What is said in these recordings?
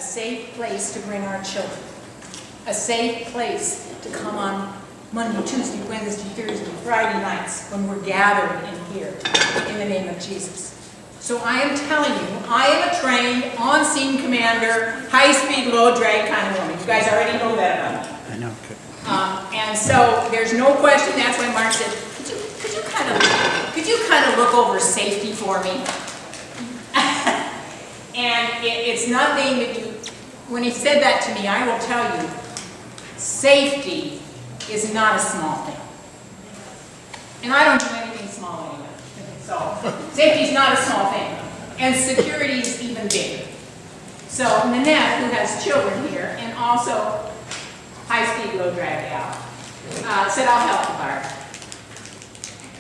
a safe place to bring our children, a safe place to come on Monday, Tuesday, Wednesday, Thursday, Friday nights when we're gathered in here in the name of Jesus. So I am telling you, I am a trained, on-scene commander, high-speed, low-drag kind of woman. You guys already know that about me. I know. And so there's no question. That's why Mark said, could you kind of look over safety for me? And it's nothing that you. When he said that to me, I will tell you, safety is not a small thing. And I don't do anything small anyway. So safety is not a small thing. And security is even bigger. So Nanette, who has children here, and also high-speed, low-drag gal, said, I'll help you, Barb.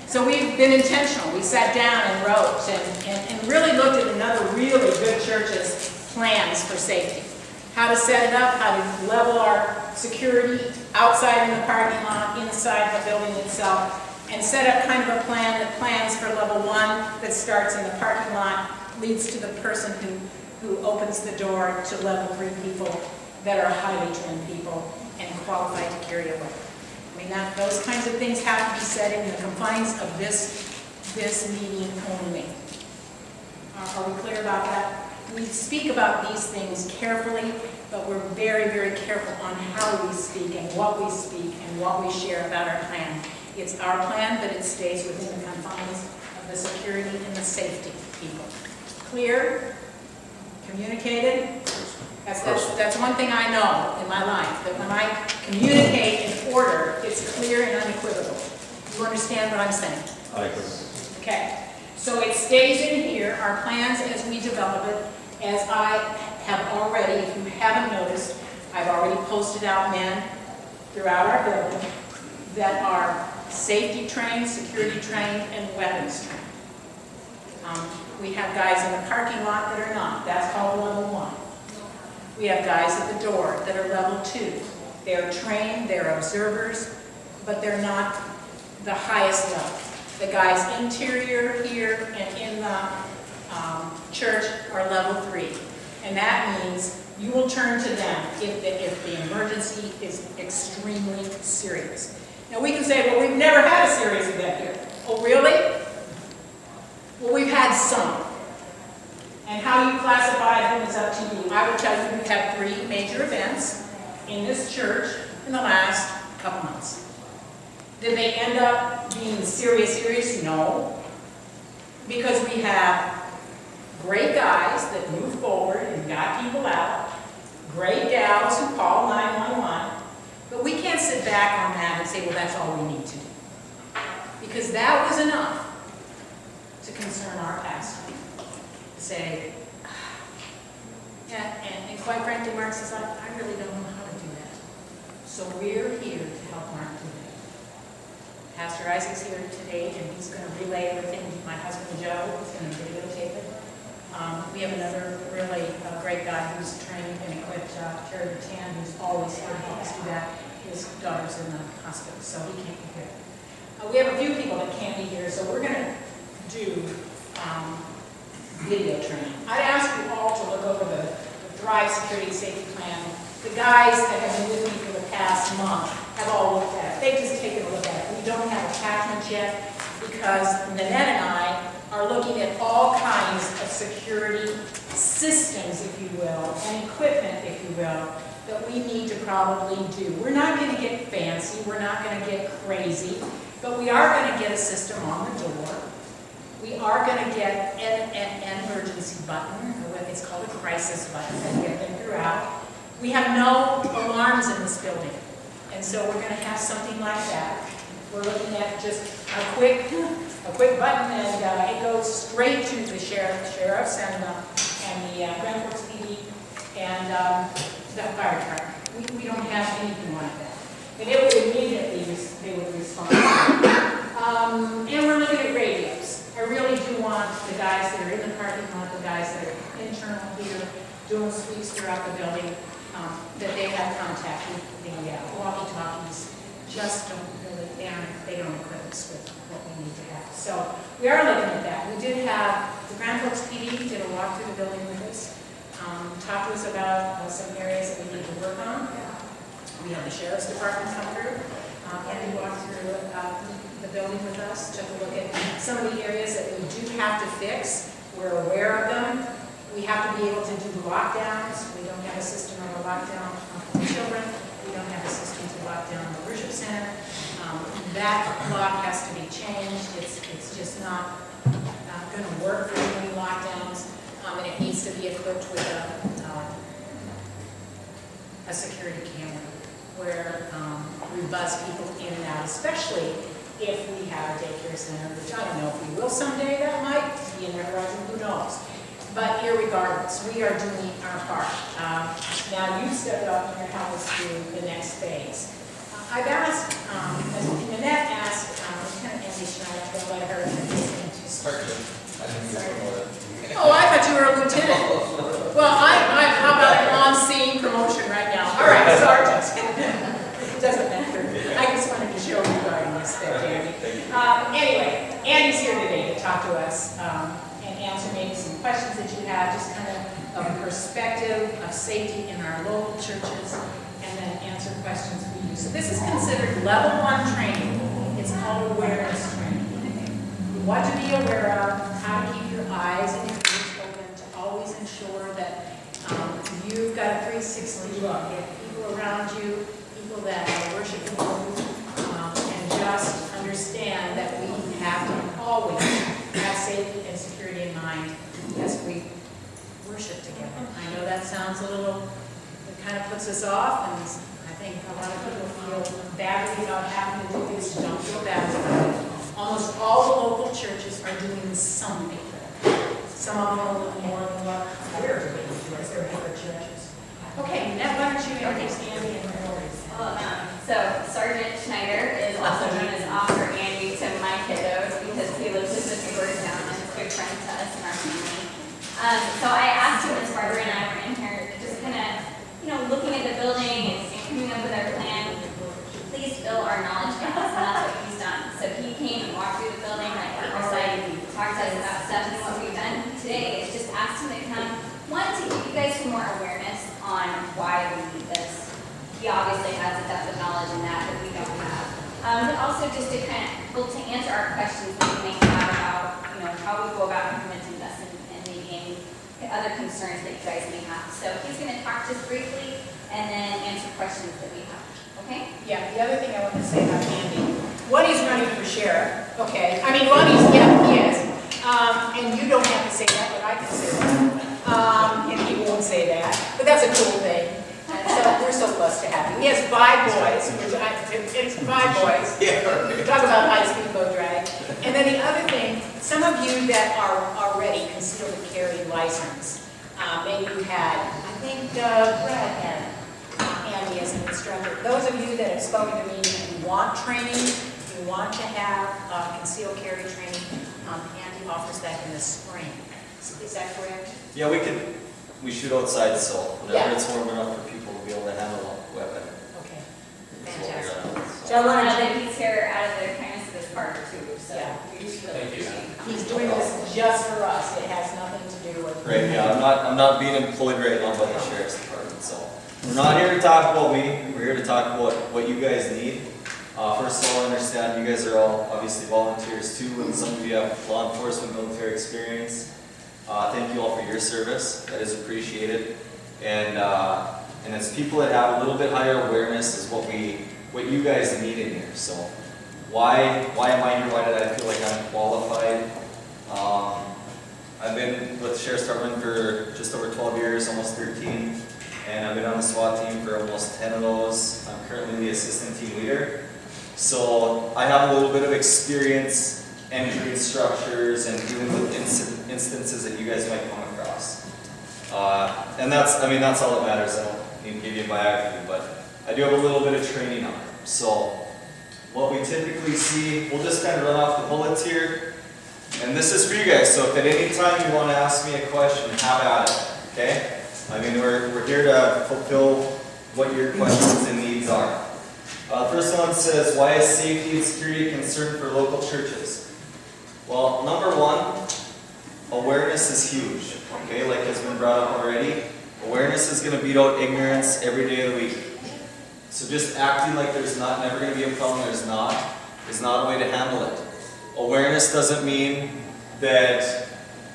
So we've been intentional. We sat down and wrote and really looked at another really good church's plans for safety. How to set it up, how to level our security outside in the parking lot, inside the building itself, and set up kind of a plan that plans for level 1 that starts in the parking lot, leads to the person who opens the door to level 3 people that are highly trained people and qualified to carry a weapon. I mean, those kinds of things have to be said in the confines of this meeting only. Are we clear about that? We speak about these things carefully, but we're very, very careful on how we speak and what we speak and what we share about our plan. It's our plan, but it stays within the confines of the security and the safety people. Clear? Communicated? That's one thing I know in my life, that when I communicate in order, it's clear and unequivocal. You understand what I'm saying? I agree. Okay. So it stays in here, our plans as we develop it, as I have already, if you haven't noticed, I've already posted out men throughout our building that are safety trained, security trained, and weapons trained. We have guys in the parking lot that are not. That's called level 1. We have guys at the door that are level 2. They're trained, they're observers, but they're not the highest level. The guys interior here and in the church are level 3. And that means you will turn to them if the emergency is extremely serious. Now we can say, well, we've never had a serious event here. Oh, really? Well, we've had some. And how you classify them is up to you. I will tell you we've had 3 major events in this church in the last couple months. Did they end up being serious? No. Because we have great guys that move forward and got people out, great gals who call 911, but we can't sit back on that and say, well, that's all we need to do. Because that was enough to concern our pastor. Say, yeah, and quite frankly, Mark says, I really don't know how to do that. So we're here to help Mark do that. Pastor Isaac's here today, and he's going to relay everything to my husband Joe. He's going to videotape it. We have another really great guy who's trained and equipped, Terry Batan, who's always here to help us do that. His daughter's in the hospital, so he can't be here. We have a few people that can't be here, so we're going to do video training. I'd ask you all to look over the Thrive Security Safety Plan. The guys that have been with me for the past month have all looked at it. They've just taken a look at it. We don't have attachments yet because Nanette and I are looking at all kinds of security systems, if you will, and equipment, if you will, that we need to probably do. We're not going to get fancy. We're not going to get crazy. But we are going to get a system on the door. We are going to get an emergency button, or what is called a crisis button, and get them throughout. We have no alarms in this building, and so we're going to have something like that. We're looking at just a quick button, and it goes straight to the sheriffs and the Grand Forks PD and the fire department. We don't have anything like that. And it would immediately, they would respond. And we're looking at radios. I really do want the guys that are in the parking lot, the guys that are internal here, doing sweeps throughout the building, that they have contact with the walkie-talkies. Just don't really, they don't equip us with what we need to have. So we are looking at that. We did have, the Grand Forks PD did a walk through the building with us. talk to us about some areas that we need to work on. We have the sheriff's department come through. Andy walked through the building with us, took a look at some of the areas that we do have to fix. We're aware of them. We have to be able to do lockdowns. We don't have a system of a lockdown for the children. We don't have a system to lock down the worship center. That lock has to be changed. It's just not going to work for doing lockdowns, and it needs to be equipped with a security camera where we buzz people in and out, especially if we have a daycare center, which I don't know if we will someday. That might be in the horizon, who knows? But irregardless, we are doing our part. Now you stepped up and help us do the next phase. I've asked, as Nanette asked, Lieutenant Andy Schneider, I'll let her Sergeant. I didn't get promoted. Oh, I thought you were a lieutenant. Well, how about an on-scene promotion right now? All right, Sergeant. It doesn't matter. I just wanted to show you regarding this step, Andy. Anyway, Andy's here today to talk to us and answer maybe some questions that you have, just kind of a perspective of safety in our local churches, and then answer questions for you. So this is considered level 1 training. It's called awareness training. What to be aware of, how to keep your eyes and your ears open to always ensure that you've got a 360 look at people around you, people that are worshiping you, and just understand that we have to always have safety and security in mind as we worship together. I know that sounds a little, it kind of puts us off, and I think a lot of people feel badly about having to do this. Don't feel bad about it. Almost all the local churches are doing something. Some of them a little more than what we're doing as their bigger churches. Okay, Ned, why don't you introduce Andy and Rory? So Sergeant Schneider is also known as Officer Andy to my kiddos because he lives in the neighborhood town and is a good friend to us and our family. So I asked him as Barbara and I were in here, just kind of, looking at the building and coming up with our plan. Please fill our knowledge gaps, and that's what he's done. So he came and walked through the building, like Barbara said, talked to us about stuff, and what we've done today is just asked him to come, one, to give you guys some more awareness on why we need this. He obviously has a depth of knowledge in that we don't have. But also just to kind of, to answer our questions that we may have about, how we go about implementing this and maybe other concerns that you guys may have. So he's going to talk just briefly and then answer questions that we have. Okay? Yeah, the other thing I want to say about Andy, Lonnie's running for sheriff, okay? I mean, Lonnie's, yeah, he is. And you don't have to say that, but I can say that. And he won't say that, but that's a cool thing. And so we're so blessed to have him. He has 5 boys, it's 5 boys. Yeah. Talk about high-speed boat drag. And then the other thing, some of you that are already concealed carry license, maybe you had, I think Brad had Andy as an instructor. Those of you that have spoken to me, you want training, you want to have concealed carry training, Andy offers that in the spring. Is that correct? Yeah, we shoot outside, so whenever Yeah. it's warm enough for people to be able to handle a weapon. Okay, that's what we're fantastic. gonna do. So I wanted that to, he's here out of the kindness of his heart too, so Yeah. we just really Thank you. appreciate he's doing this just for us. It has nothing to do with. Right, yeah, I'm not being employed right now by the sheriff's department, so. We're not here to talk about me, we're here to talk about what you guys need. First of all, I understand you guys are all obviously volunteers too, and some of you have law enforcement, military experience. Thank you all for your service, that is appreciated. And as people that have a little bit higher awareness is what you guys need in here. So why am I here? Why did I feel like I'm qualified? I've been with the Sheriff's Department for just over 12 years, almost 13. And I've been on the SWAT team for almost 10 of those. I'm currently the assistant team leader. So I have a little bit of experience entering structures and dealing with instances that you guys might come across. And that's all that matters. I don't need to give you a biography, but I do have a little bit of training on it. So what we typically see, we'll just kind of run off the bullets here. And this is for you guys, so if at any time you want to ask me a question, have at it, okay? I mean, we're here to fulfill what your questions and needs are. The first one says, why is safety and security a concern for local churches? Well, number one, awareness is huge, okay, like has been brought up already. awareness is gonna beat out ignorance every day of the week. So just acting like there's never gonna be a problem, is not a way to handle it. Awareness doesn't mean that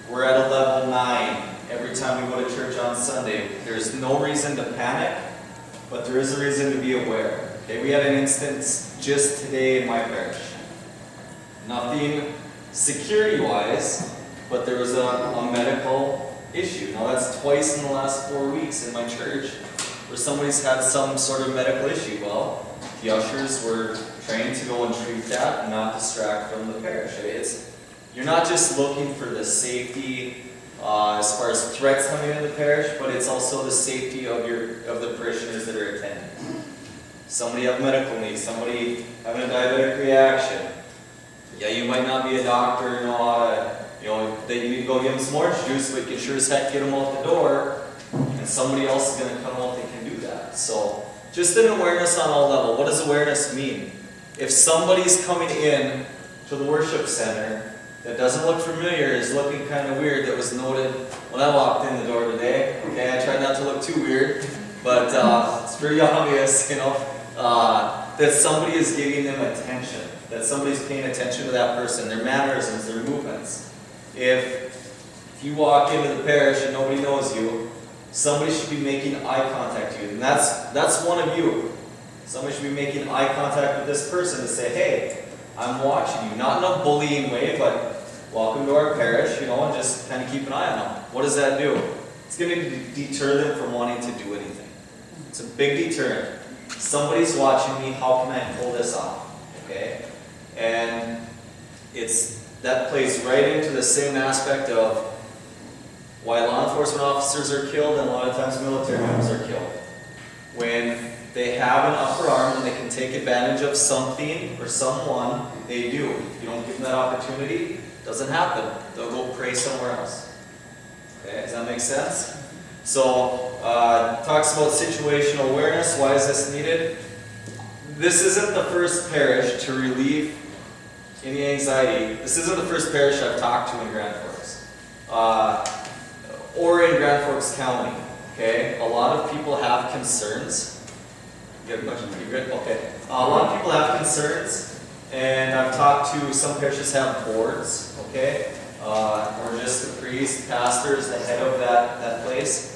we're at a level 9 every time we go to church on Sunday. There's no reason to panic, but there is a reason to be aware. Okay, we had an instance just today in my parish. Nothing security-wise, but there was a medical issue. Now that's twice in the last 4 weeks in my church where somebody's had some sort of medical issue. Well, the ushers were trained to go and treat that and not distract from the parish. You're not just looking for the safety as far as threats coming into the parish, but it's also the safety of the parishioners that are attending. Somebody have medical needs, somebody having a diabetic reaction. Yeah, you might not be a doctor, that you need to go give them some orange juice, but you can sure as heck get them out the door, and somebody else is going to come out that can do that. So, just an awareness on all levels. What does awareness mean? If somebody's coming in to the worship center that doesn't look familiar, is looking kind of weird, that was noted when I walked in the door today. Okay, I tried not to look too weird, but it's pretty obvious, that somebody is giving them attention, that somebody's paying attention to that person, their mannerisms, their movements. If you walk into the parish and nobody knows you, somebody should be making eye contact with you, and that's one of you. Somebody should be making eye contact with this person to say, hey, I'm watching you. Not in a bullying way, but welcome to our parish, and just kind of keep an eye on them. What does that do? It's going to deter them from wanting to do anything. It's a big deterrent. Somebody's watching me, how can I pull this off? Okay? And that plays right into the same aspect of why law enforcement officers are killed and a lot of times military members are killed. When they have an upper arm and they can take advantage of something or someone, they do. If you don't give them that opportunity, it doesn't happen. They'll go prey somewhere else. Okay, does that make sense? So, talks about situational awareness. Why is this needed? This isn't the first parish to relieve any anxiety. This isn't the first parish I've talked to in Grand Forks. Or in Grand Forks County. Okay? A lot of people have concerns. You got a question? You good? Okay. A lot of people have concerns, and I've talked to some parishes have boards, okay? Or just the priest, pastors, the head of that place.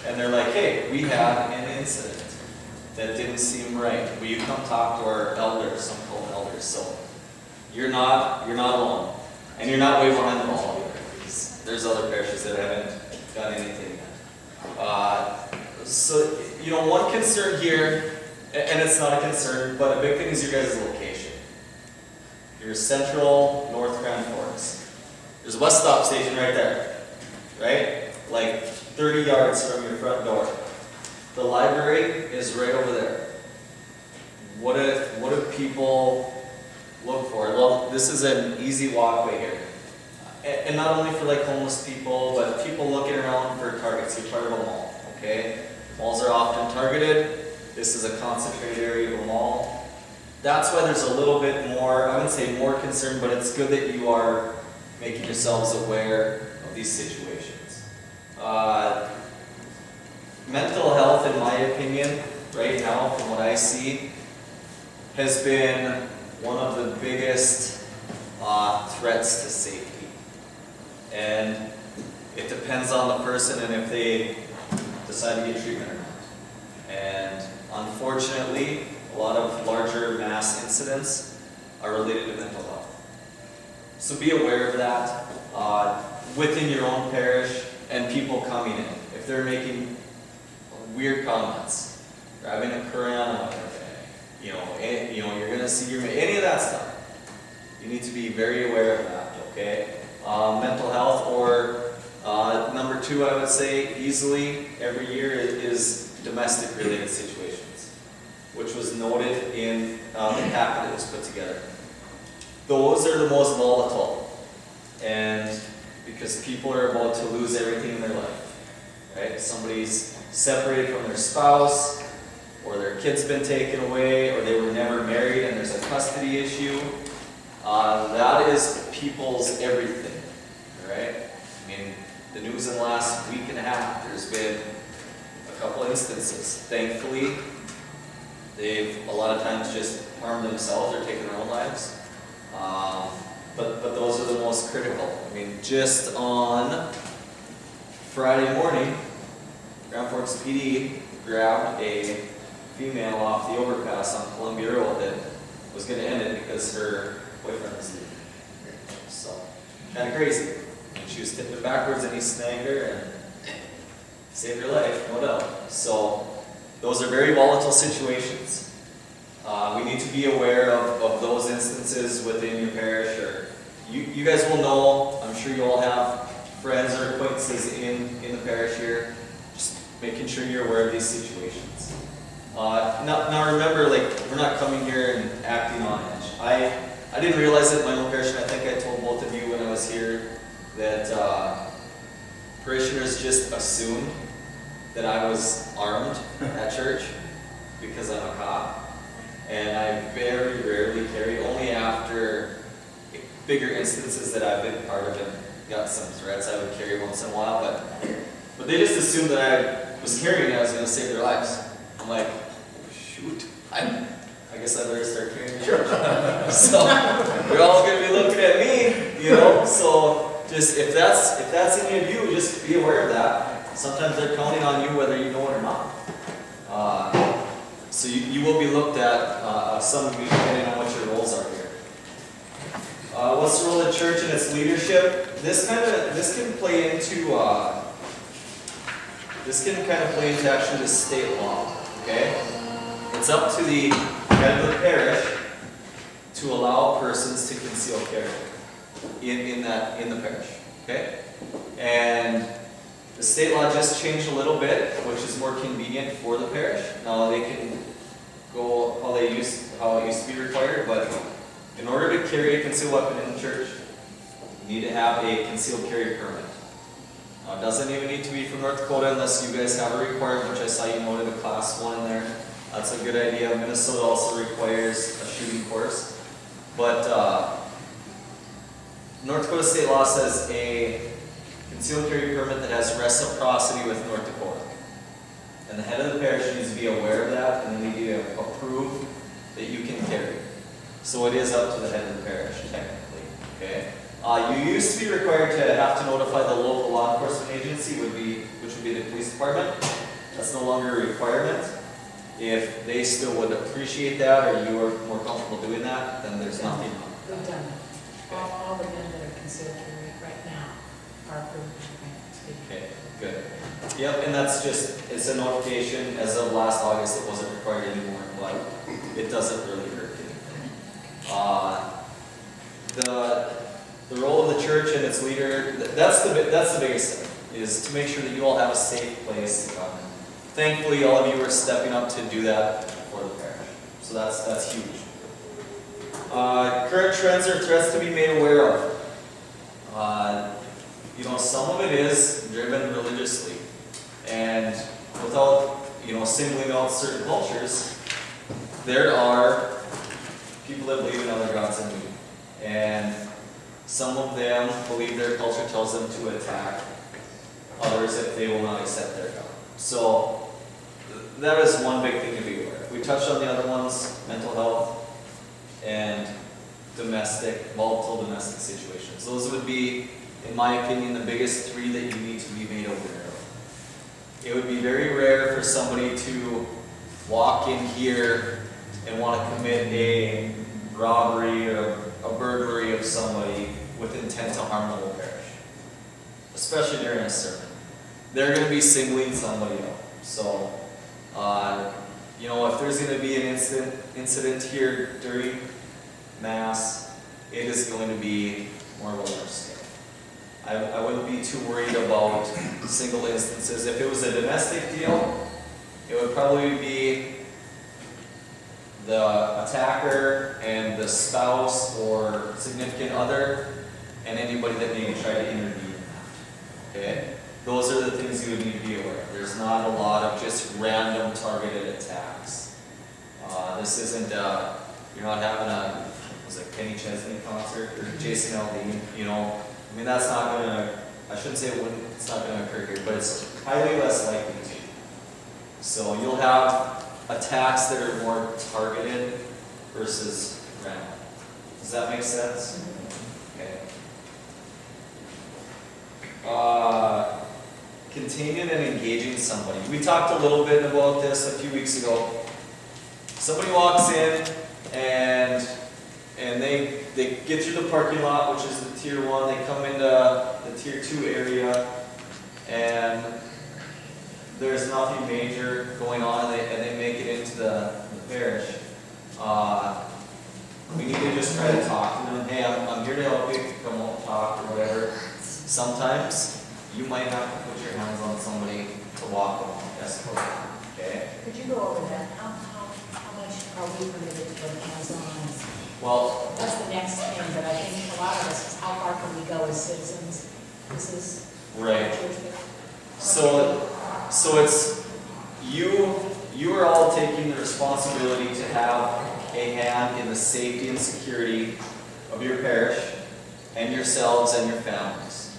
And they're like, hey, we had an incident that didn't seem right. Will you come talk to our elders? Some call them elders. So you're not alone. And you're not way behind the ball either. There's other parishes that haven't done anything yet. So, one concern here, and it's not a concern, but a big thing is your guys' location. You're central North Grand Forks. There's a bus stop station right there, right? Like 30 yards from your front door. The library is right over there. What do people look for? Well, this is an easy walkway here. And not only for homeless people, but people looking around for targets. You're part of a mall, okay? Malls are often targeted. This is a concentrated area of a mall. That's why there's a little bit more, I wouldn't say more concern, but it's good that you are making yourselves aware of these situations. Mental health, in my opinion, right now, from what I see, has been one of the biggest threats to safety. And it depends on the person and if they decide to get treatment or not. And unfortunately, a lot of larger mass incidents are related to mental health. So be aware of that within your own parish and people coming in. If they're making weird comments, grabbing a crayon, you're going to see any of that stuff. You need to be very aware of that, okay? Mental health, or number 2, I would say, easily every year is domestic related situations, which was noted in the packet that was put together. Those are the most volatile, and because people are about to lose everything in their life, right? Somebody's separated from their spouse, or their kid's been taken away, or they were never married and there's a custody issue. That is people's everything, right? I mean, the news in the last week and a half, there's been a couple instances. Thankfully, they've a lot of times just harmed themselves or taken their own lives. But those are the most critical. I mean, just on Friday morning, Grand Forks PD grabbed a female off the overpass on Columbia Road that was going to end it because her boyfriend was leaving. So, kind of crazy. And she was tipping backwards and he snagged her and saved her life, no doubt. So, those are very volatile situations. We need to be aware of those instances within your parish, or you guys will know, I'm sure you all have friends or acquaintances in the parish here, just making sure you're aware of these situations. Now remember, like, we're not coming here and acting on edge. I didn't realize it in my own parish, and I think I told both of you when I was here that parishioners just assumed that I was armed at church because I'm a cop. And I very rarely carry, only after bigger instances that I've been part of and got some threats I would carry once in a while, but they just assumed that I was carrying it, I was going to save their lives. I'm like, oh, shoot, I guess I better start carrying it. So you're all going to be looking at me, you know, so just if that's any of you, just be aware of that. Sometimes they're counting on you whether you know it or not. So you will be looked at, some of you, depending on what your roles are here. What's the role of the church and its leadership? This can play into actually the state law. Okay, it's up to the head of the parish to allow persons to conceal carry in the parish. Okay, and the state law just changed a little bit, which is more convenient for the parish. Now they can go how it used to be required, but in order to carry a concealed weapon in the church, you need to have a concealed carry permit. Now, it doesn't even need to be from North Dakota unless you guys have a requirement, which I saw you noted a class 1 in there. That's a good idea. Minnesota also requires a shooting course. But North Dakota state law says a concealed carry permit that has reciprocity with North Dakota. And the head of the parish needs to be aware of that, and they need to approve that you can carry. So it is up to the head of the parish, technically. Okay. You used to be required to have to notify the local law enforcement agency, which would be the police department. That's no longer a requirement. If they still would appreciate that, or you are more comfortable doing that, then there's nothing wrong. We've done it. All the men that are concealed carry right now are approved. Okay, good. Yep, and that's just, it's a notification. As of last August, it wasn't required anymore, but it doesn't really hurt anything. The role of the church and its leader, that's the biggest thing, is to make sure that you all have a safe place to come. Thankfully, all of you are stepping up to do that for the parish. So that's huge. Current trends or threats to be made aware of. Some of it is driven religiously, and without, singling out certain cultures, there are people that believe in other gods than we, and some of them believe their culture tells them to attack others if they will not accept their God. So that is one big thing to be aware of. We touched on the other ones: mental health and volatile domestic situations. Those would be, in my opinion, the biggest 3 that you need to be made aware of. It would be very rare for somebody to walk in here and want to commit a robbery or a burglary of somebody with intent to harm the whole parish, especially during a sermon. They're going to be singling somebody out. So, if there's going to be an incident here during Mass, it is going to be more of a large scale. I wouldn't be too worried about single instances. If it was a domestic deal, it would probably be the attacker and the spouse or significant other and anybody that maybe tried to intervene in that. Okay? Those are the things you would need to be aware of. There's not a lot of just random targeted attacks. This isn't, you're not having Kenny Chesney concert or Jason Aldean, that's not going to, I shouldn't say it's not going to occur here, but it's highly less likely to. So you'll have attacks that are more targeted versus random. Does that make sense? Okay. Containing and engaging somebody. We talked a little bit about this a few weeks ago. Somebody walks in and they get through the parking lot, which is the tier 1. They come into the tier 2 area, and there's nothing major going on, and they make it into the parish. We need to just try to talk to them. Hey, I'm here to help you. Come on, talk or whatever. Sometimes you might have to put your hands on somebody to walk them, escort them. Okay. Could you go over that? How much are we permitted to put hands-on? Well, That's the next thing, but I think a lot of us, is how far can we go as citizens? This is. right. So it's you are all taking the responsibility to have a hand in the safety and security of your parish and yourselves and your families.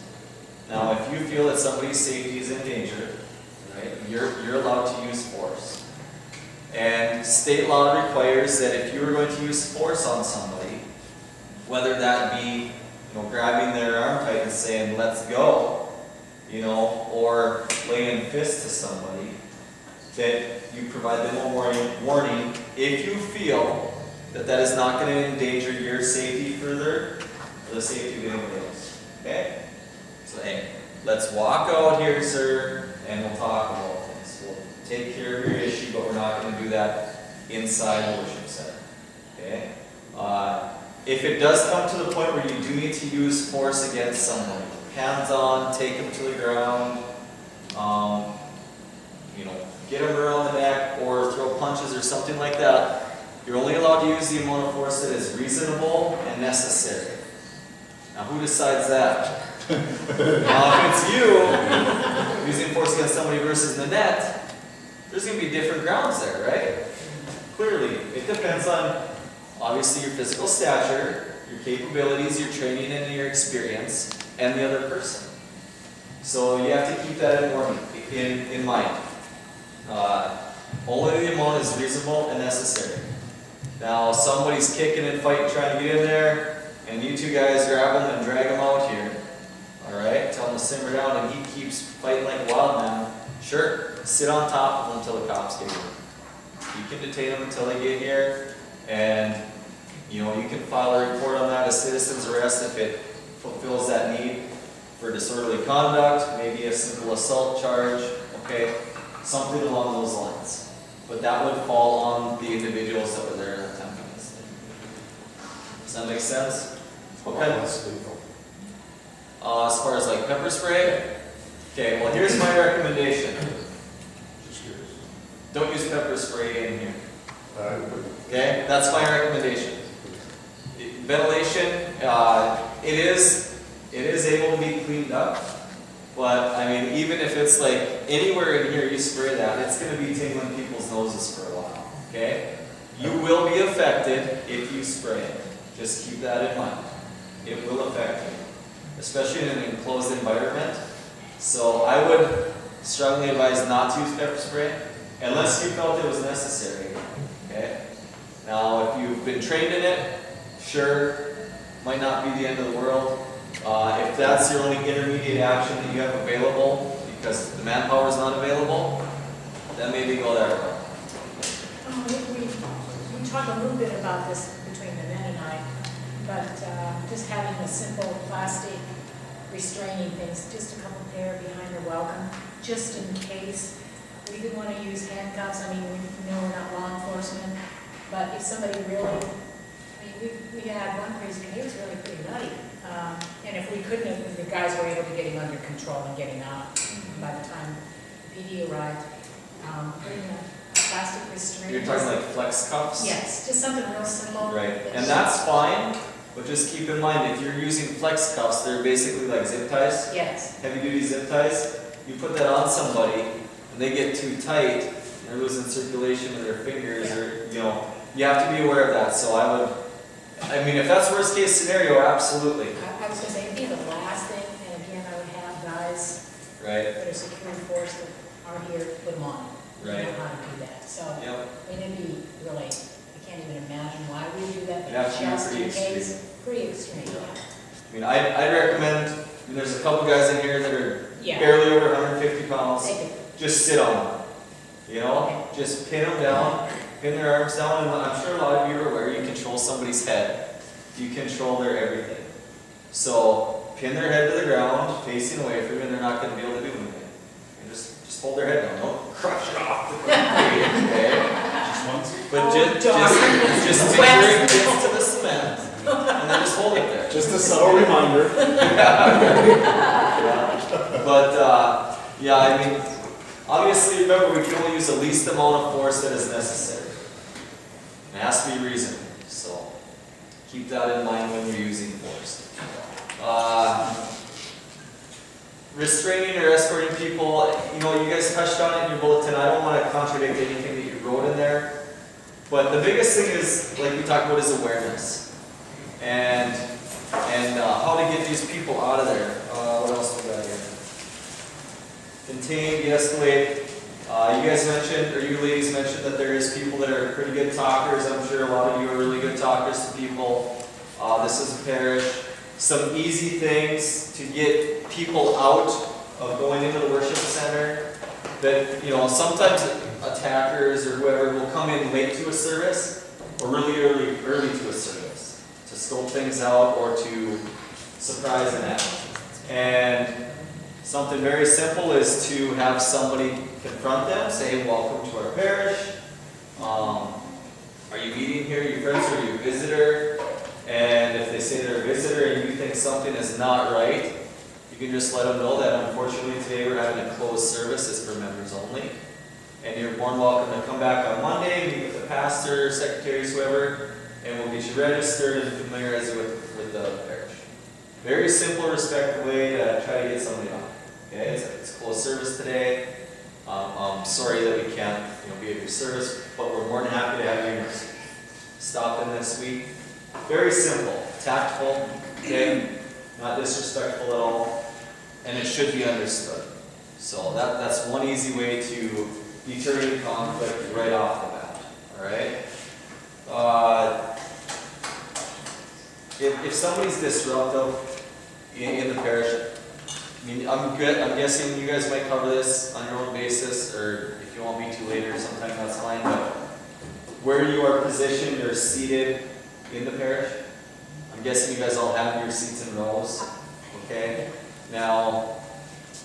Now, if you feel that somebody's safety is in danger, right, you're allowed to use force. And state law requires that if you are going to use force on somebody, whether that be, grabbing their arm tight and saying, "Let's go," or laying fist to somebody, that you provide them a warning if you feel that that is not going to endanger your safety further or the safety of anybody else. Okay? So, hey, let's walk out here, sir, and we'll talk about things. We'll take care of your issue, but we're not going to do that inside the worship center. Okay? If it does come to the point where you do need to use force against someone, hands on, take them to the ground, get them around the neck or throw punches or something like that, you're only allowed to use the amount of force that is reasonable and necessary. Now, who decides that? Now, if it's you using force against somebody versus the net, there's going to be different grounds there, right? Clearly, it depends on, obviously, your physical stature, your capabilities, your training, and your experience, and the other person. So you have to keep that in mind. Only the amount is reasonable and necessary. Now, somebody's kicking and fighting, trying to get in there, and you two guys grab him and drag him out here. Alright, tell him to simmer down, and he keeps fighting like a wild man. Sure, sit on top of him until the cops get here. You can detain him until they get here, and you can file a report on that as citizen's arrest if it fulfills that need for disorderly conduct, maybe a simple assault charge, okay, something along those lines. But that would fall on the individuals that were there attempting this. Does that make sense? Okay. As far as like pepper spray, okay, well here's my recommendation. Don't use pepper spray in here. Okay, that's my recommendation. Ventilation, it is able to be cleaned up, but I mean, even if it's like anywhere in here you spray that, it's going to be tingling people's noses for a while. Okay, you will be affected if you spray it. Just keep that in mind. It will affect you, especially in an enclosed environment. So I would strongly advise not to use pepper spray unless you felt it was necessary. Okay. Now, if you've been trained in it, sure, might not be the end of the world. If that's your only intermediate action that you have available because the manpower is not available, then maybe go that route. We talked a little bit about this between the men and I, but just having a simple plastic restraining things, just a couple pair behind the welcome, just in case. We didn't want to use handcuffs. I mean, we know we're not law enforcement, but if somebody really, we had one crazy guy, he was really pretty nutty. And if we couldn't have, the guys were able to get him under control and get him out by the time PD arrived. Putting a plastic restraint. You're talking like flex cuffs? Yes, just something real simple. Right, and that's fine, but just keep in mind, if you're using flex cuffs, they're basically like zip ties, Yes. heavy duty zip ties. You put that on somebody, and they get too tight, and they're losing circulation of their fingers, or, you have to be aware of that. So I mean, if that's worst case scenario, absolutely. I was going to say, it'd be the last thing, and again, I would have guys Right, that are security force that are here, put them on. We know Right. how to do that, so, Yep. I mean, it'd be really, I can't even imagine why we do that, It'd have but to be just pretty in case, extreme. pretty extreme, I mean, I'd recommend, I mean, there's a couple guys in here that are yeah. barely over 150 pounds. Take it. Just sit on them. You know, just pin them down, pin their arms down, and I'm sure a lot of you are aware you control somebody's head. You control their everything. So pin their head to the ground, facing away from you, and they're not going to be able to do anything. And just hold their head down. Don't crush it off the ground, okay? Just once? But Oh, just make sure it gets to the cement, and then just hold it there. Just a subtle reminder. But yeah, I mean, obviously, remember, we can only use the least amount of force that is necessary. It has to be reasonable, so keep that in mind when you're using force. Restraining or escorting people, you know, you guys touched on it in your bulletin. I don't want to contradict anything that you wrote in there, but the biggest thing is, like we talked about, is awareness and how to get these people out of there. What else we got here? Contain, de-escalate. You guys mentioned, or you ladies mentioned, that there is people that are pretty good talkers. I'm sure a lot of you are really good talkers to people. This is a parish. Some easy things to get people out of going into the worship center. That, you know, sometimes attackers or whoever will come in late to a service, or really early to a service, to scope things out or to surprise an act. And something very simple is to have somebody confront them, say, hey, welcome to our parish. Are you meeting here? Are you friends or are you a visitor? And if they say they're a visitor and you think something is not right, you can just let them know that unfortunately today we're having a closed service. It's for members only. And you're more than welcome to come back on Monday, meet with the pastor, secretaries, whoever, and we'll get you registered and familiarize you with the parish. Very simple, respectful way to try to get somebody on. Okay, it's closed service today. I'm sorry that we can't, be at your service, but we're more than happy to have you stop in this week. Very simple, tactful, okay, not disrespectful at all, and it should be understood. So that's one easy way to deter any conflict right off the bat. All right. If somebody's disruptive in the parish, I mean, I'm guessing you guys might cover this on your own basis, or if you want me to later sometime, that's fine, but where you are positioned or seated in the parish, I'm guessing you guys all have your seats in rows, okay? Now,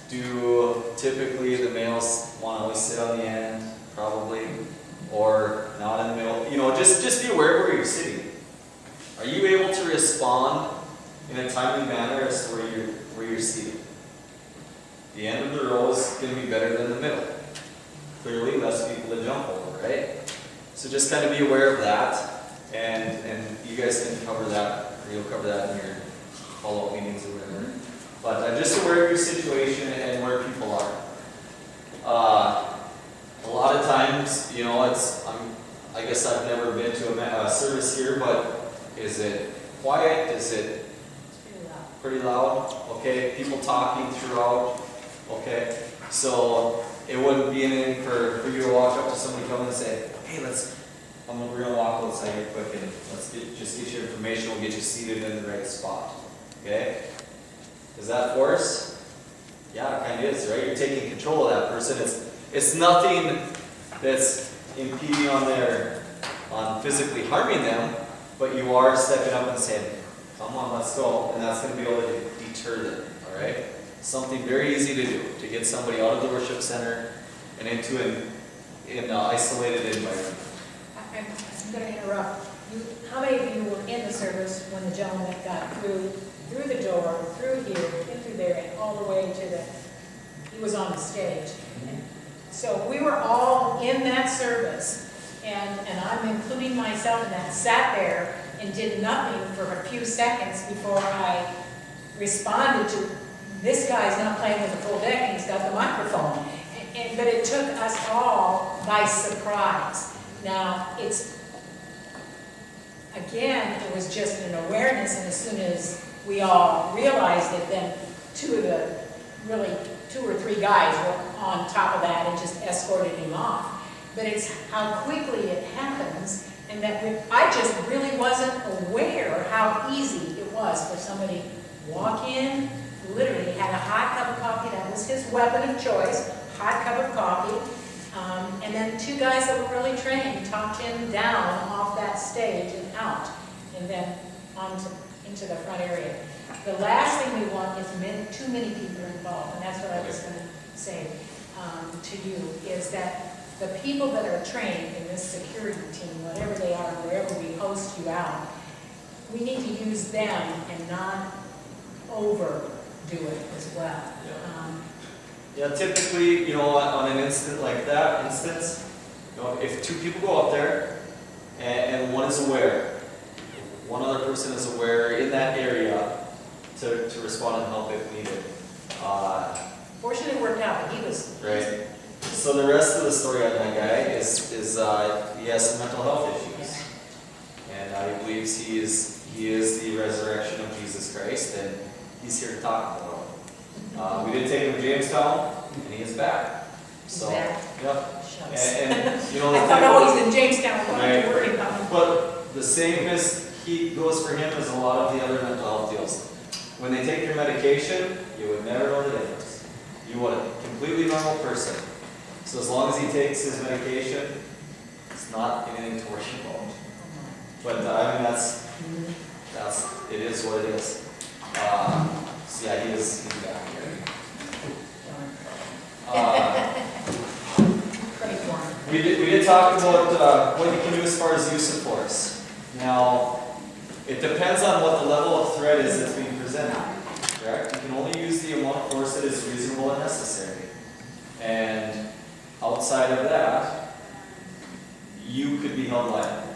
do typically the males want to always sit on the end, probably, or not in the middle? Just be aware of where you're sitting. Are you able to respond in a timely manner as to where you're seated? The end of the row is going to be better than the middle. Clearly, less people to jump over, right? So just kind of be aware of that, and you guys can cover that, or you'll cover that in your follow-up meetings or whatever. But just aware of your situation and where people are. A lot of times, I guess I've never been to a service here, but is it quiet? Is it pretty loud? Okay, people talking throughout. Okay, so it wouldn't be anything for you to walk up to somebody, come and say, hey, we're gonna walk outside here quick and let's just get your information. We'll get you seated in the right spot. Okay, is that force? Yeah, it kind of is, right? You're taking control of that person. It's nothing that's impeding on physically harming them, but you are stepping up and saying, come on, let's go, and that's going to be able to deter them. All right. Something very easy to do, to get somebody out of the worship center and into an isolated environment. I'm going to interrupt. How many of you were in the service when the gentleman got through the door, through here, in through there, and all the way to he was on the stage. So we were all in that service, and I'm including myself in that, sat there and did nothing for a few seconds before I responded to, this guy's not playing with a full deck and he's got the microphone. But it took us all by surprise. Now, again, it was just an awareness, and as soon as we all realized it, then two of the really 2 or 3 guys were on top of that and just escorted him off. But it's how quickly it happens, and that I just really wasn't aware how easy it was for somebody to walk in, literally had a hot cup of coffee, that was his weapon of choice, hot cup of coffee, and then 2 guys that were really trained talked him down off that stage and out, and then into the front area. The last thing we want is too many people involved, and that's what I was going to say to you, is that the people that are trained in this security team, whatever they are, wherever we host you out, we need to use them and not overdo it as well. Yeah, typically, on an instant like that, if 2 people go up there and one is aware, one other person is aware in that area to respond and help if needed. Fortunately, it worked out, but he was. Right. So the rest of the story on that guy is he has some mental health issues, and I believe he is the resurrection of Jesus Christ, and he's here to talk about it. We did take him to Jamestown, and he is back. So, Back. yep. Shucks. And I thought, oh, he's in Jamestown, we're going to worry about him. But the same he goes for him as a lot of the other mental health deals. When they take their medication, you would never know the difference. You want a completely normal person. So as long as he takes his medication, it's not anything to worry about. But I mean, it is what it is. So yeah, he's back here. Pray for him. We did talk about what you can do as far as use of force. Now, it depends on what the level of threat is that's being presented. Correct? You can only use the amount of force that is reasonable and necessary. And outside of that, you could be held liable.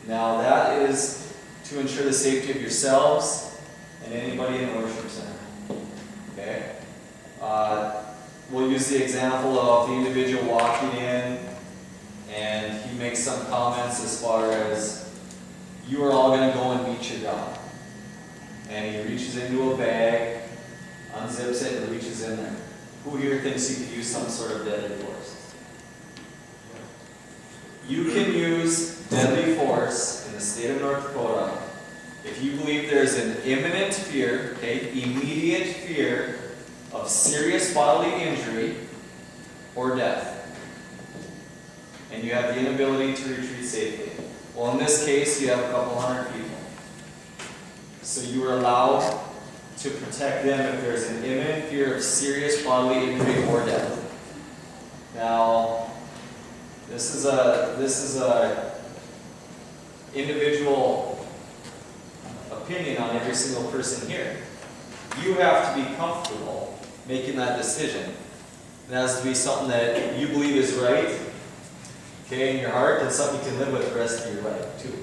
Now, that is to ensure the safety of yourselves and anybody in the worship center. Okay? We'll use the example of the individual walking in and he makes some comments as far as, you are all going to go and beat your dog. And he reaches into a bag, unzips it, and reaches in there. Who here thinks he could use some sort of deadly force? You can use deadly force in the state of North Dakota if you believe there's an imminent fear, immediate fear of serious bodily injury or death. And you have the inability to retreat safely. Well, in this case, you have a couple hundred people. So you are allowed to protect them if there's an imminent fear of serious bodily injury or death. Now, this is a individual opinion on every single person here. You have to be comfortable making that decision. It has to be something that you believe is right, in your heart, and something you can live with the rest of your life, too.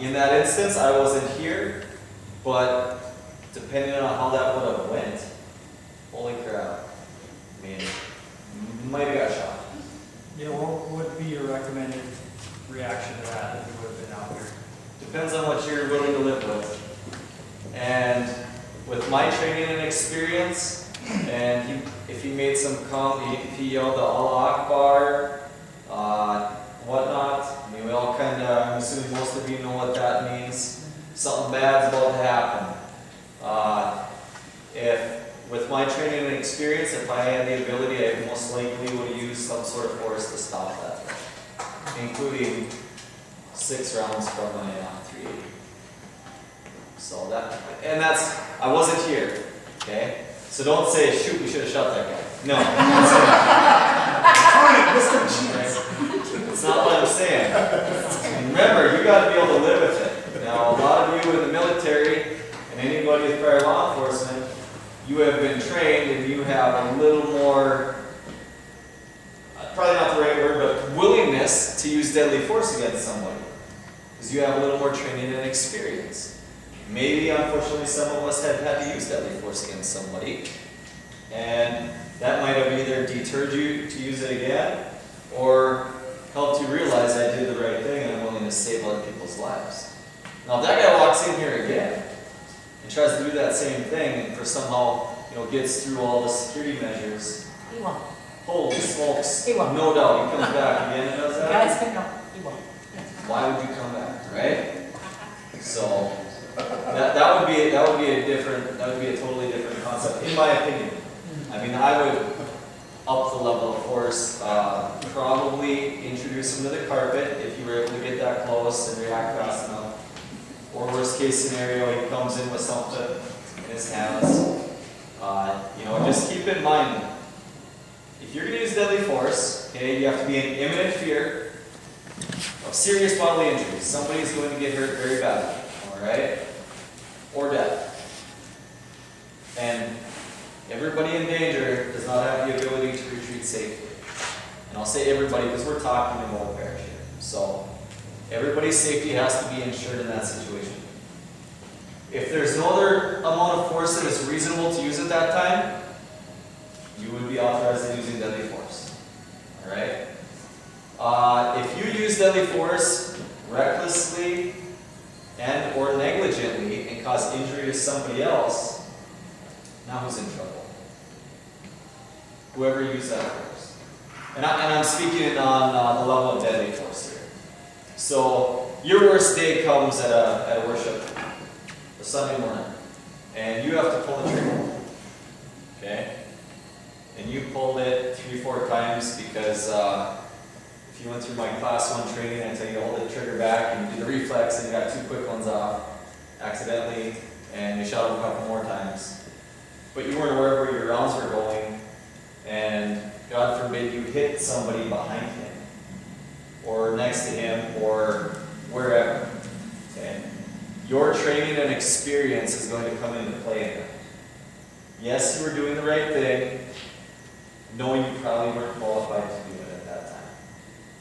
In that instance, I wasn't here, but depending on how that would have went, holy crap, I mean, might have got shot. Yeah, what would be your recommended reaction to that if you would have been out here? Depends on what you're willing to live with. And with my training and experience, and if he made some comment, if he yelled the Allah Akbar, whatnot, I mean, we all kind of, I'm assuming most of you know what that means. Something bad's about to happen. With my training and experience, if I had the ability, I most likely would use some sort of force to stop that, including 6 rounds from my .380. So I wasn't here, okay? So don't say, shoot, we should have shot that guy. No. It's not what I'm saying. And remember, you got to be able to live with it. Now, a lot of you in the military and anybody with prior law enforcement, you have been trained and you have a little more, probably not the right word, but willingness to use deadly force against somebody. Because you have a little more training and experience. Maybe, unfortunately, some of us have had to use deadly force against somebody. And that might have either deterred you to use it again, or helped you realize I did the right thing and I'm willing to save other people's lives. Now, if that guy walks in here again, and tries to do that same thing, and for somehow, gets through all the security measures, He won't. holy smokes, He won't. no doubt, he comes back again and does that. Guys, no, he won't. Why would you come back, right? So, that would be a totally different concept, in my opinion. I mean, I would up the level of force, probably introduce him to the carpet if you were able to get that close and react fast enough. Or worst case scenario, he comes in with something in his hands. Just keep in mind, if you're going to use deadly force, okay, you have to be in imminent fear of serious bodily injury. Somebody's going to get hurt very badly, all right? Or death. And everybody in danger does not have the ability to retreat safely. And I'll say everybody because we're talking about a parachute. So everybody's safety has to be ensured in that situation. If there's no other amount of force that is reasonable to use at that time, you would be authorized in using deadly force. Alright? If you use deadly force recklessly and or negligently and cause injury to somebody else, now who's in trouble? Whoever used that force. And I'm speaking on the level of deadly force here. So your worst day comes at a worship, a Sunday morning, and you have to pull the trigger. Okay? And you pulled it 3-4 times because if you went through my class 1 training, I tell you to hold the trigger back and you do the reflex and you got 2 quick ones off accidentally and you shot them a couple more times. But you weren't aware of where your rounds were going, and God forbid you hit somebody behind him or next to him or wherever. Okay? Your training and experience is going to come into play in that. Yes, you were doing the right thing, knowing you probably weren't qualified to do it at that time.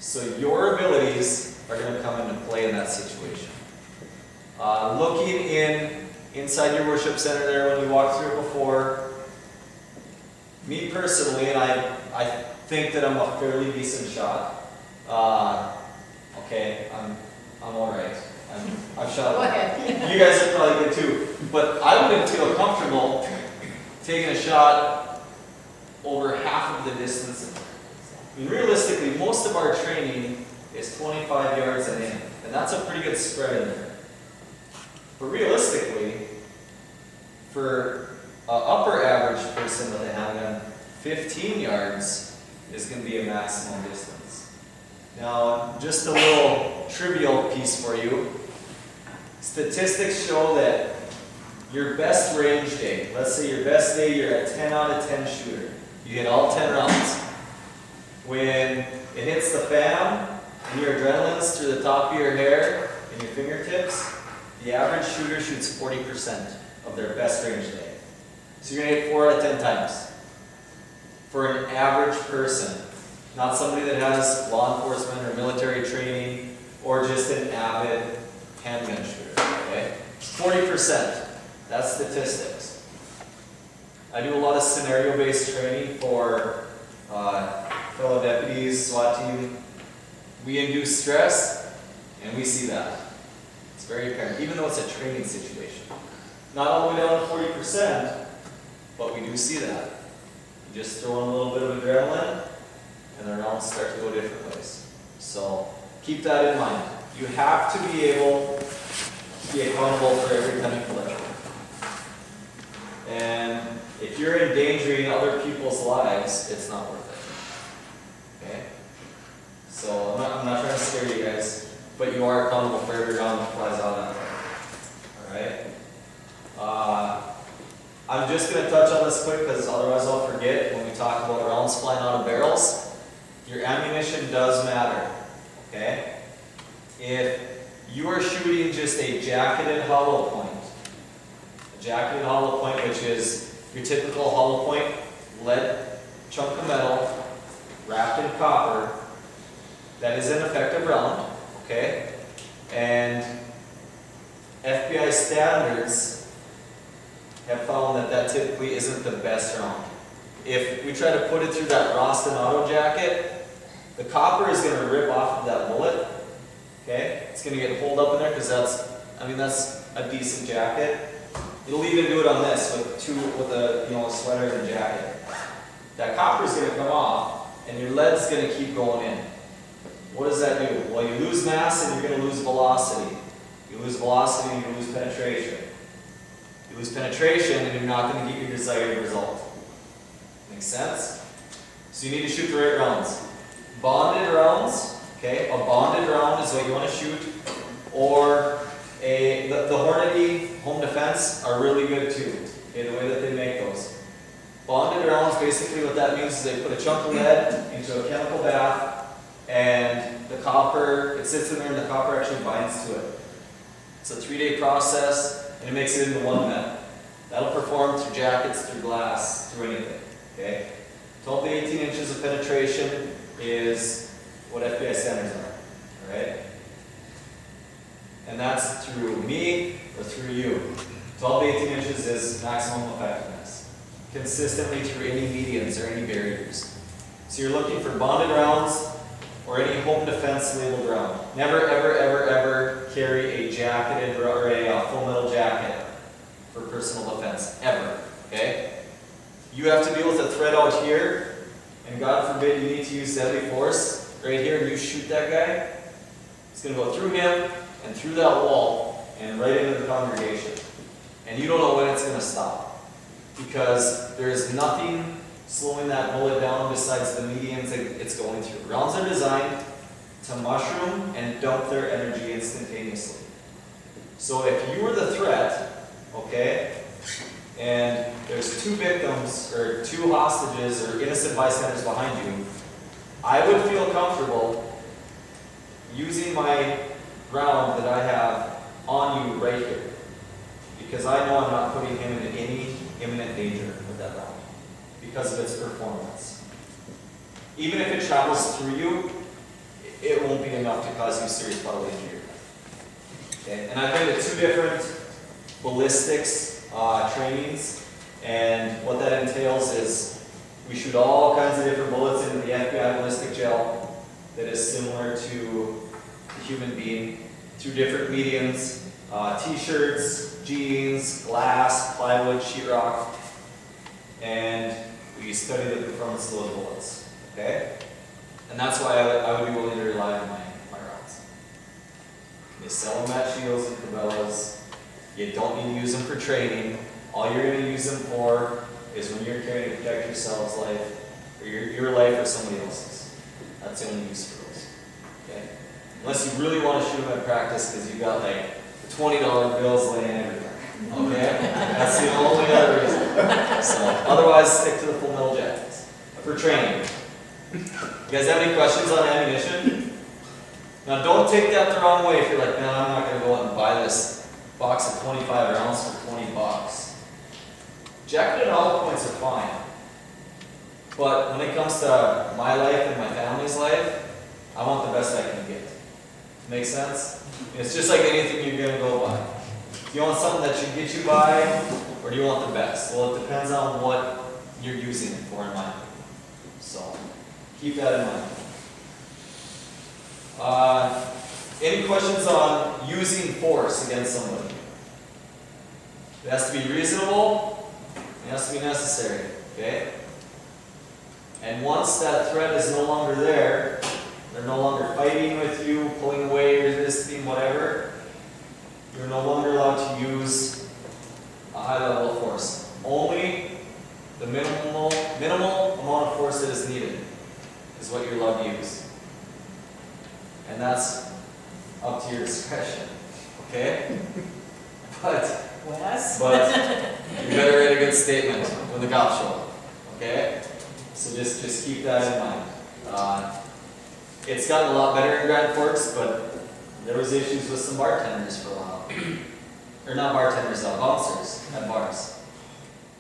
So your abilities are going to come into play in that situation. Looking inside your worship center there when you walked through it before, me personally, and I think that I'm a fairly decent shot. Okay, I'm alright. I've shot. Go ahead. You guys are probably good too. But I wouldn't feel comfortable taking a shot over half of the distance. I mean, realistically, most of our training is 25 yards and in, and that's a pretty good spread in there. But realistically, for an upper average person with a handgun, 15 yards is going to be a maximum distance. Now, just a little trivial piece for you. Statistics show that your best range day, let's say your best day, you're a 10 out of 10 shooter. You hit all 10 rounds. When it hits the fan and your adrenaline's through the top of your hair and your fingertips, the average shooter shoots 40% of their best range day. So you're going to hit 4 out of 10 times. For an average person, not somebody that has law enforcement or military training or just an avid handgun shooter, okay? 40%, that's statistics. I do a lot of scenario-based training for fellow deputies, SWAT team. We induce stress, and we see that. It's very apparent, even though it's a training situation. Not all the way down to 40%, but we do see that. You just throw in a little bit of adrenaline, and the rounds start to go different ways. So keep that in mind. You have to be able to be accountable for every chemical that you do. And if you're endangering other people's lives, it's not worth it. Okay? So I'm not trying to scare you guys, but you are accountable for every round that flies out on there. Alright? I'm just going to touch on this quick because otherwise I'll forget when we talk about rounds flying out of barrels. Your ammunition does matter. Okay? If you are shooting just a jacketed hollow point, which is your typical hollow point lead chunk of metal wrapped in copper, that is an effective round, okay? And FBI standards have found that that typically isn't the best round. If we try to put it through that Roston auto jacket, the copper is going to rip off of that bullet, okay? It's going to get holed up in there because that's a decent jacket. It'll even do it on this with a sweater and a jacket. That copper's gonna come off, and your lead's gonna keep going in. What does that do? Well, you lose mass and you're gonna lose velocity. You lose velocity and you lose penetration. You lose penetration and you're not gonna get your desired result. Make sense? So you need to shoot the right rounds. Bonded rounds, okay? A bonded round is what you want to shoot, or the Hornady home defense are really good too. Okay, the way that they make those. Bonded rounds, basically what that means is they put a chunk of lead into a chemical bath, and the copper, it sits in there and the copper actually binds to it. It's a 3-day process, and it makes it into one metal. That'll perform through jackets, through glass, through anything. Okay? 12 to 18 inches of penetration is what FBI standards are. Alright? And that's through me or through you. 12 to 18 inches is maximum effectiveness. Consistently through any medians or any barriers. So you're looking for bonded rounds or any home defense labeled round. Never, ever, ever, ever carry a jacketed or a full metal jacket for personal defense. Ever. Okay? You have to deal with a threat out here, and God forbid you need to use deadly force right here and you shoot that guy. It's going to go through him and through that wall and right into the congregation. And you don't know when it's going to stop. Because there is nothing slowing that bullet down besides the medians that it's going through. Rounds are designed to mushroom and dump their energy instantaneously. So if you were the threat, okay, and there's 2 victims or 2 hostages or innocent bystanders behind you, I would feel comfortable using my round that I have on you right here. Because I know I'm not putting him in any imminent danger with that round because of its performance. Even if it travels through you, it won't be enough to cause you serious bodily injury. Okay? And I've been to 2 different ballistics trainings, and what that entails is we shoot all kinds of different bullets into the FBI ballistic gel that is similar to the human being through different mediums, t-shirts, jeans, glass, plywood, sheetrock, and we study the performance of those bullets. Okay? And that's why I would be willing to rely on my rounds. They sell them at Shields and Cabela's. You don't need to use them for training. All you're going to use them for is when you're carrying to protect yourself's life, or your life or somebody else's. That's the only use for those. Okay? Unless you really want to shoot them at practice because you've got like $20 bills laying everywhere. Okay? That's the only other reason. So, otherwise, stick to the full metal jackets for training. You guys have any questions on ammunition? Now, don't take that the wrong way if you're like, man, I'm not going to go out and buy this box of 25 rounds for $20. Jacketed hollow points are fine. But when it comes to my life and my family's life, I want the best I can get. Make sense? It's just like anything you're going to go buy. Do you want something that should get you by, or do you want the best? Well, it depends on what you're using it for in mind. So, keep that in mind. Any questions on using force against somebody? It has to be reasonable, it has to be necessary, okay? And once that threat is no longer there, they're no longer fighting with you, pulling away, resisting, whatever, you're no longer allowed to use a high level of force. Only the minimal amount of force that is needed is what you're allowed to use. And that's up to your discretion, okay? But you better write a good statement when the cops show up, okay? So just keep that in mind. It's gotten a lot better in Grand Forks, but there was issues with some bartenders for a while. Or not bartenders, bouncers at bars.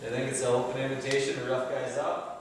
They think it's an open invitation to rough guys up.